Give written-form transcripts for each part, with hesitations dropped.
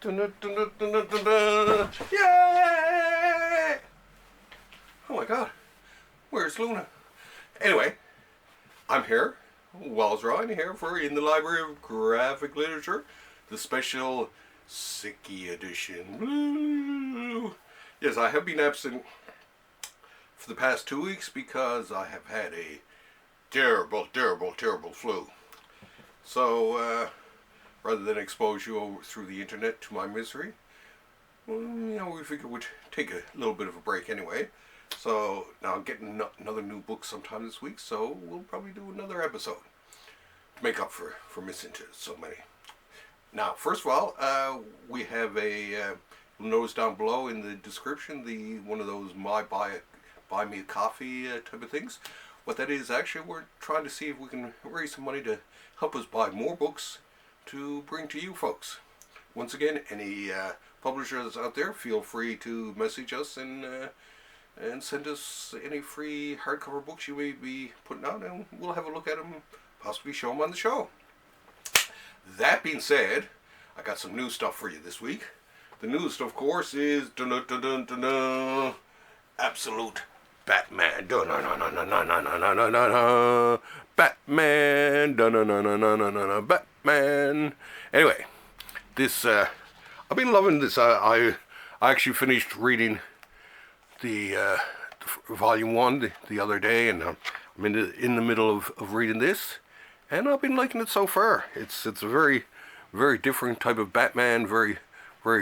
Dun, dun, dun, dun, dun, dun, dun. Yay! Oh my god. Where's Luna? Anyway, I'm here. Wallace Ryan here for In the Library of Graphic Literature, the special Sicky edition. Woo! Yes, I have been absent for the past 2 weeks because I have had a terrible flu. So, rather than expose you through the internet to my misery, well, we figured we'd take a little bit of a break anyway. So now I'm getting another new book sometime this week, so we'll probably do another episode to make up for missing so many. Now, first of all, we have you'll notice down below in the description, one of those buy me a coffee type of things. What that is, actually, we're trying to see if we can raise some money to help us buy more books to bring to you folks. Once again, any publishers out there, feel free to message us and send us any free hardcover books you may be putting out, and we'll have a look at them, possibly show them on the show. That being said, I got some new stuff for you this week. The newest, of course, is Absolute Batman. Batman. Batman. Anyway, this I've been loving this. I actually finished reading the volume 1 the other day, and I'm in the middle of reading this, and I've been liking it so far. It's a very different type of Batman, very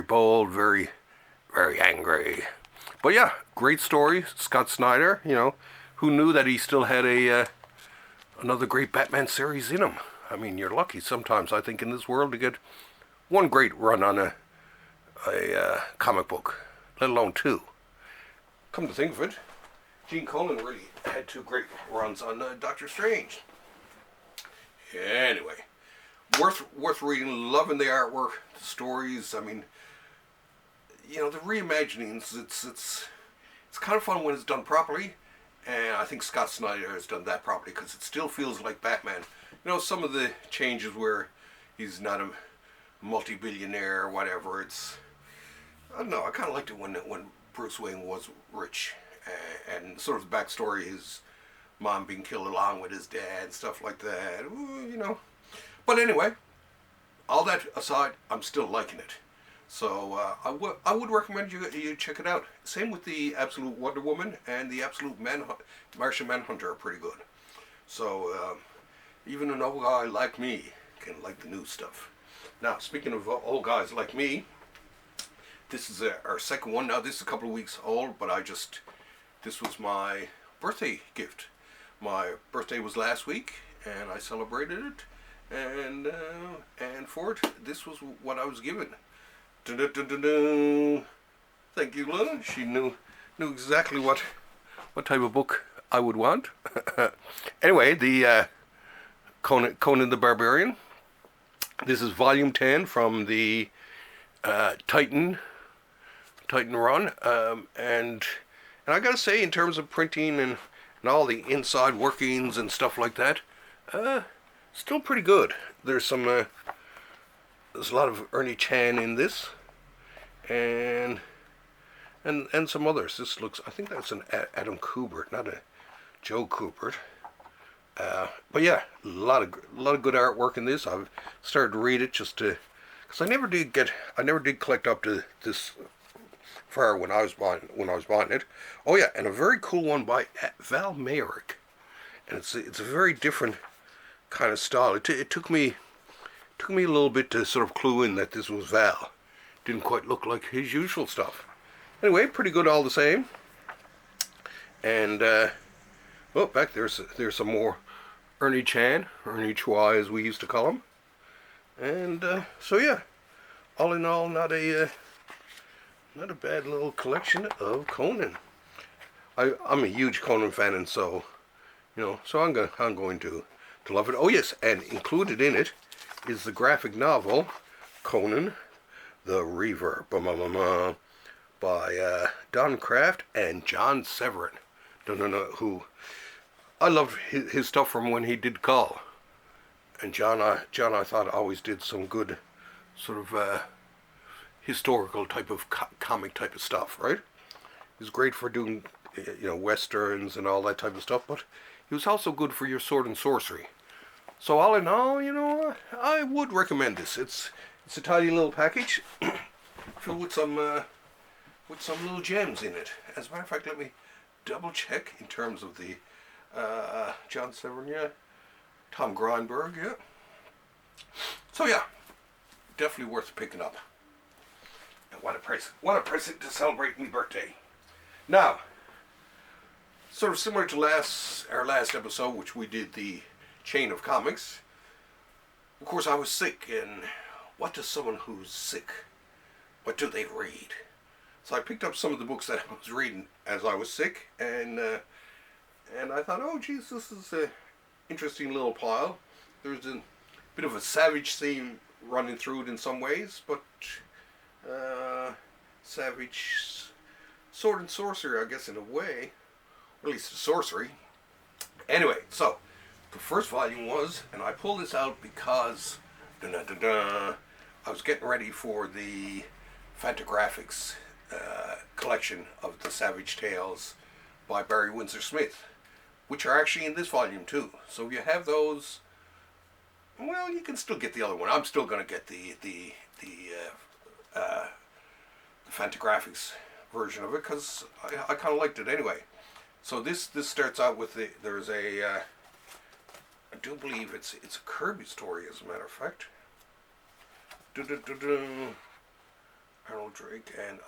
bold, very angry. But yeah, great story. Scott Snyder, who knew that he still had another great Batman series in him. I mean, you're lucky sometimes, I think, in this world to get one great run on a comic book, let alone two. Come to think of it, Gene Colan really had 2 great runs on Doctor Strange. Anyway, worth reading, loving the artwork, the stories. I mean, the reimaginings, it's kind of fun when it's done properly, and I think Scott Snyder has done that properly because it still feels like Batman. Some of the changes where he's not a multi-billionaire or whatever, I don't know, I kind of liked it when Bruce Wayne was rich, and sort of the backstory, his mom being killed along with his dad, stuff like that, But anyway, all that aside, I'm still liking it. So I would recommend you check it out. Same with the Absolute Wonder Woman and the Absolute Martian Manhunter are pretty good. So even an old guy like me can like the new stuff. Now, speaking of old guys like me, this is our second one. Now, this is a couple of weeks old, but this was my birthday gift. My birthday was last week, and I celebrated it, and for it, this was what I was given. Dun-dun-dun-dun-dun. Thank you, Luna. She knew exactly what type of book I would want. Anyway, the Conan the Barbarian. This is volume 10 from the Titan run, and I gotta say, in terms of printing and all the inside workings and stuff like that, still pretty good. There's a lot of Ernie Chan in this, and some others. This looks, I think that's an Adam Kubert, not a Joe Kubert. But yeah, a lot of good artwork in this. I've started to read it just because I never did collect up to this far when I was buying it. Oh yeah, and a very cool one by Val Mayrick, and it's a very different kind of style. It took me a little bit to sort of clue in that this was Val. Didn't quite look like his usual stuff. Anyway, pretty good all the same. And back there's some more Ernie Chan, Ernie Chua as we used to call him. And so yeah, all in all, not a bad little collection of Conan. I'm a huge Conan fan, and so I'm going to love it. Oh yes, and included in it is the graphic novel Conan the Reaver by Don Kraft and John Severin. Who I loved his stuff from when he did Kull. And John I thought always did some good sort of historical type of comic type of stuff, right? He was great for doing, westerns and all that type of stuff, but he was also good for your sword and sorcery. So all in all, I would recommend this. It's a tidy little package filled with some little gems in it. As a matter of fact, let me double check in terms of the John Severn, yeah, Tom Grindberg, yeah. So yeah, definitely worth picking up. And what a present to celebrate my birthday. Now, sort of similar to our last episode, which we did the chain of comics. Of course, I was sick, and what does someone who's sick, what do they read? So I picked up some of the books that I was reading as I was sick, and I thought, oh geez, this is an interesting little pile. There's a bit of a savage theme running through it in some ways, but savage sword and sorcery, I guess, in a way, or at least sorcery. Anyway, so the first volume was, and I pulled this out because I was getting ready for the Fantagraphics collection of the Savage Tales by Barry Windsor Smith, which are actually in this volume too. So if you have those, well, you can still get the other one. I'm still going to get the Fantagraphics version of it because I kind of liked it anyway. So this starts out with there's a I do believe it's a Kirby story, as a matter of fact. Arnold Drake and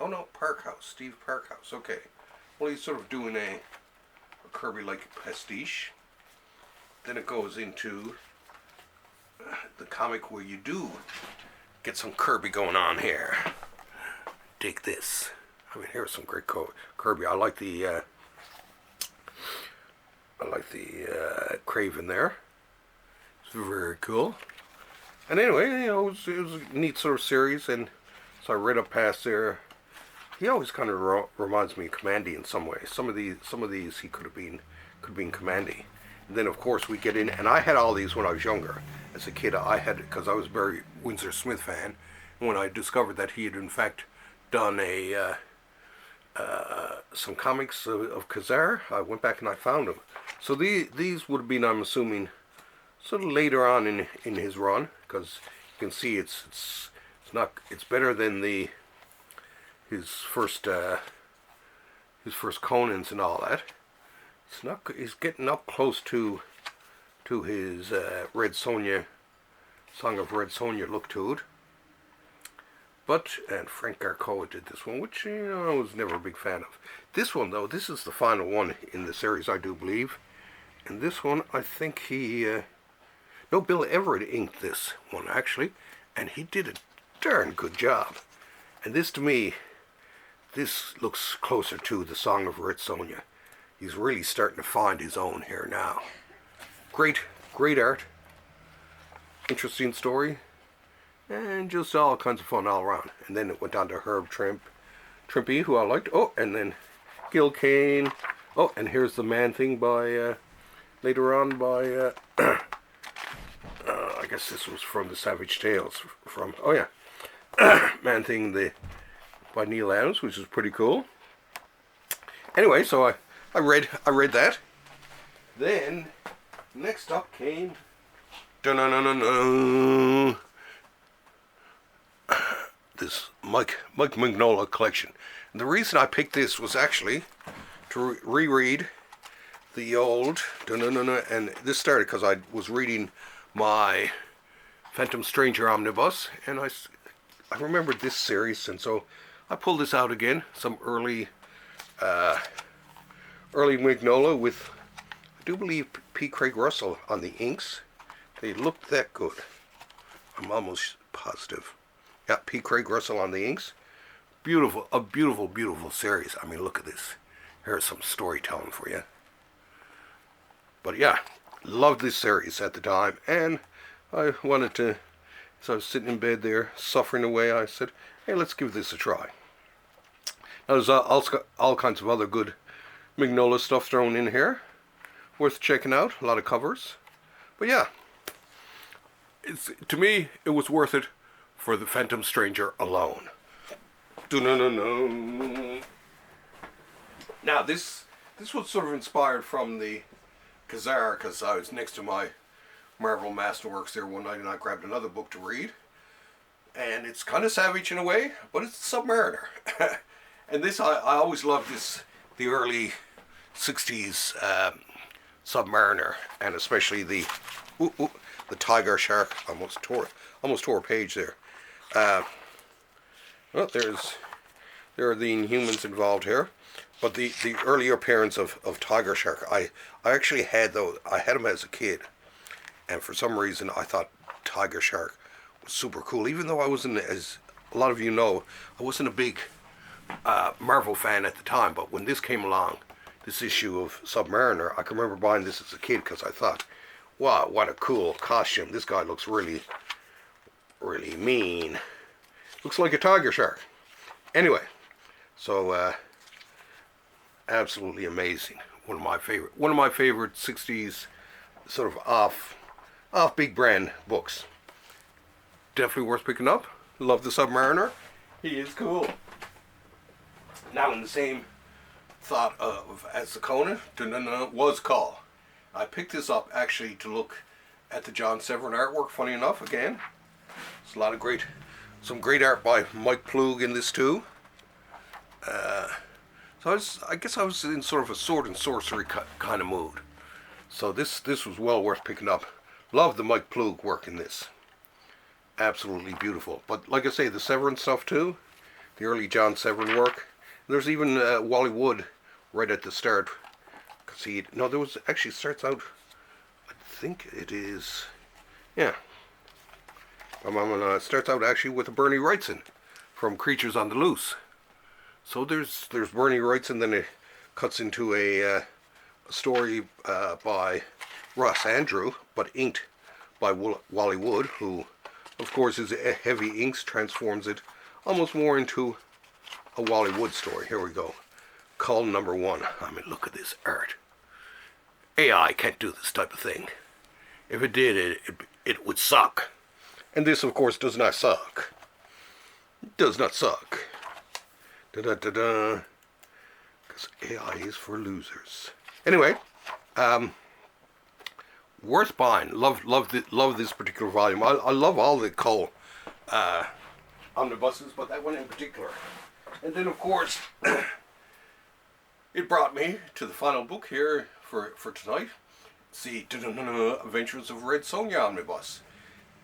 Steve Parkhouse. Okay, well, he's sort of doing a Kirby-like pastiche. Then it goes into the comic where you do get some Kirby going on here. Dig this. I mean, here's some great Kirby. I like the Craven there. It's very cool. And anyway, it was a neat sort of series, and so I read up past there. He always kind of reminds me of Commandy in some ways. Some of these he could have been Commandy. And then of course we get in, and I had all these when I was younger. As a kid, I had it because I was a Barry Windsor Smith fan. And when I discovered that he had in fact done some comics of Khazar, I went back and I found them. So these would have been, I'm assuming, sort of later on in his run, because you can see it's better than his first Conans and all that. He's getting up close to his Red Sonja, Song of Red Sonja look to it. And Frank Garcoa did this one, which I was never a big fan of. This one though, this is the final one in the series, I do believe. And this one, I think Bill Everett inked this one actually, and he did a darn good job. And this, to me, this looks closer to the Song of Red Sonja. He's really starting to find his own here now. Great art, interesting story, and just all kinds of fun all around. And then it went on to Herb Trimpe, who I liked. Oh, and then Gil Kane. Oh, and here's the Man Thing by later on by I guess this was from the Savage Tales Man Thing by Neil Adams, which is pretty cool. Anyway, so I read that. Then next up came this Mike Mignola collection. And the reason I picked this was actually to reread the old and this started because I was reading my Phantom Stranger omnibus, and I remembered this series, and so I pulled this out again. Some early Mignola with, I do believe, P. Craig Russell on the inks. They looked that good. I'm almost positive. Yeah, P. Craig Russell on the inks. Beautiful, a beautiful series. I mean, look at this. Here's some storytelling for you. But yeah, loved this series at the time, and I wanted to, so I was sitting in bed there, suffering away, I said, hey, let's give this a try. Now, there's all kinds of other good Mignola stuff thrown in here. Worth checking out, a lot of covers. But yeah, to me, it was worth it for the Phantom Stranger alone. Dun-dun-dun-dun. Now this was sort of inspired from the Kazar, because I was next to my Marvel Masterworks there one night and I grabbed another book to read. And it's kind of savage in a way, but it's a Submariner. And this, I always loved this, the early 60s Submariner, and especially the tiger shark. Almost tore a page there. Well, there are the Inhumans involved here, but the earlier appearance of tiger shark, I actually had those. I had them as a kid, and for some reason I thought tiger shark was super cool. Even though I wasn't, as a lot of you know, I wasn't a big Marvel fan at the time. But when this came along, this issue of Submariner, I can remember buying this as a kid because I thought, wow, what a cool costume. This guy looks really, really mean. Looks like a tiger shark. Anyway, so absolutely amazing. One of my favorite 60s sort of off big brand books. Definitely worth picking up. Love the Submariner. He is cool. Now in the same thought of as the Conan was Kull. I picked this up actually to look at the John Severin artwork. Funny enough, again, there's a lot of some great art by Mike Ploog in this too. So I guess I was in sort of a sword and sorcery kind of mood. So this was well worth picking up. Love the Mike Ploog work in this. Absolutely beautiful. But like I say, the Severin stuff too, the early John Severin work. There's even Wally Wood right at the start. There was actually starts out, I think it is, yeah. Starts out actually with a Bernie Wrightson from Creatures on the Loose. So there's Bernie Wrightson, then it cuts into a story by Ross Andrew, but inked by Wally Wood, who, of course, is heavy inks, transforms it almost more into a Wally Wood story. Here we go. Kull #1. I mean, look at this art. AI can't do this type of thing. If it did, it would suck. And this, of course, does not suck. It does not suck. Da-da-da-da. Because AI is for losers. Anyway, worth buying. Love this particular volume. I love all the Kull omnibuses, but that one in particular. And then, of course, it brought me to the final book here for tonight. It's the Adventures of Red Sonja omnibus.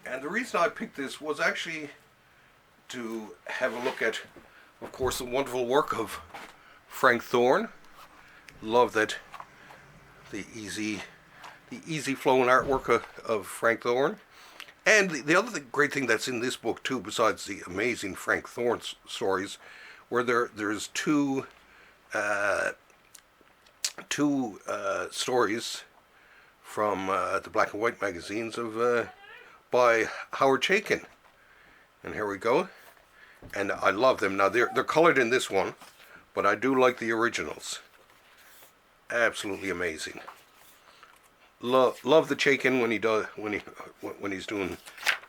And the reason I picked this was actually to have a look at, of course, the wonderful work of Frank Thorne. Love that the easy flowing artwork of Frank Thorne. And the other great thing that's in this book too, besides the amazing Frank Thorne stories, where there's two stories from the black and white magazines of by Howard Chaykin. And here we go. And I love them. Now they're colored in this one, but I do like the originals. Absolutely amazing. Love the Chaykin when he's doing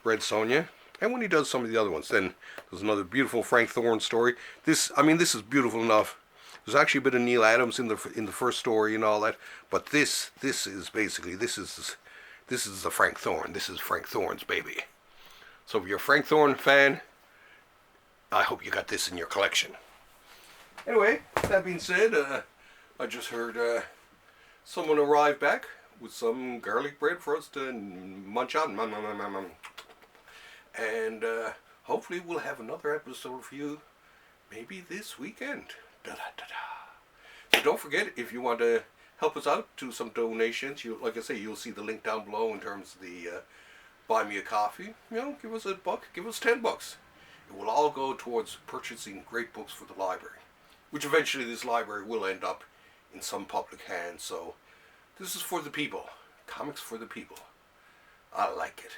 Red Sonja, and when he does some of the other ones. Then there's another beautiful Frank Thorne story. This is beautiful enough. There's actually a bit of Neil Adams in the first story and all that, but this is basically this is the Frank Thorne. This is Frank Thorne's baby. So if you're a Frank Thorne fan, I hope you got this in your collection. Anyway, that being said, I just heard someone arrive back with some garlic bread for us to munch on. And hopefully we'll have another episode for you maybe this weekend. So don't forget, if you want to help us out, do some donations. Like I say, you'll see the link down below in terms of the buy me a coffee. Give us $1, give us $10. It will all go towards purchasing great books for the library, which eventually this library will end up in some public hands. So this is for the people. Comics for the people. I like it.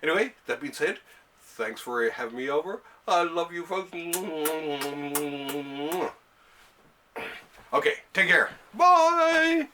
Anyway, that being said, thanks for having me over. I love you folks. Okay, take care. Bye!